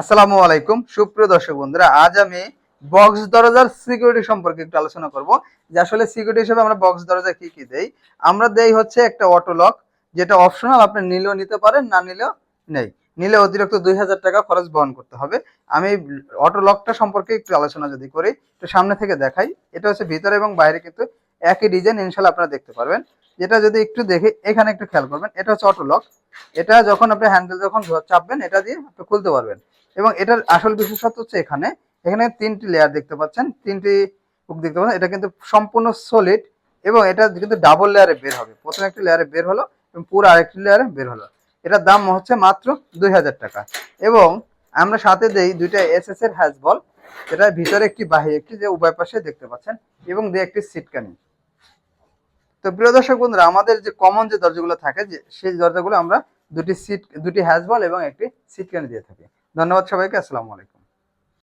আসসালামু আলাইকুম সুপ্রিয় দর্শক বন্ধুরা, আজ আমি বক্স দরজার সিকিউরিটি সম্পর্কে একটু আলোচনা করব। যে আসলে সিকিউরিটি হিসেবে আমরা বক্স দরজা কি কি দেই। আমরা দেই হচ্ছে একটা অটো লক, যেটা অপশনাল, আপনি নিলেও নিতে পারেন, না নিলেও নেই। নিলে অতিরিক্ত 2000 টাকা খরচ বহন করতে হবে। আমি অটো লকটা সম্পর্কে একটু আলোচনা যদি করি, একটু সামনে থেকে দেখাই। এটা হচ্ছে ভিতরে এবং বাইরে কিন্তু একই ডিজাইন, ইনশাল্লাহ আপনারা দেখতে পারবেন। যেটা যদি একটু দেখি, এখানে একটু খেয়াল করবেন, এটা হচ্ছে অটো লক। এটা যখন আপনি হ্যান্ডেল যখন চাপবেন, এটা দিয়ে আপনি খুলতে পারবেন। এবং এটার আসল বিশেষত্ব হচ্ছে এখানে এখানে 3টি লেয়ার দেখতে পাচ্ছেন, 3টি হুক দেখতে পাচ্ছেন। এটা কিন্তু সম্পূর্ণ সলিড এবং এটা কিন্তু ডাবল লেয়ারে বের হবে। প্রথমে একটি লেয়ারে বের হলো এবং পুরো আরেকটি লেয়ারে বের হলো। এটার দাম হচ্ছে মাত্র 2000 টাকা। এবং আমরা সাথে দেই দুইটা এসএস এর হ্যাজ বল, যেটা ভিতরে একটি বাহিরে একটি, যে উভয় পাশে দেখতে পাচ্ছেন, এবং দিয়ে একটি সিটকানি। তো প্রিয় দর্শক বন্ধুরা, আমাদের যে কমন যে দরজাগুলো থাকে, যে সেই দরজাগুলো আমরা দুটি হ্যাজ বল এবং একটি সিটকানি দিয়ে থাকি। ধন্যবাদ সবাইকে। আসসালামু আলাইকুম।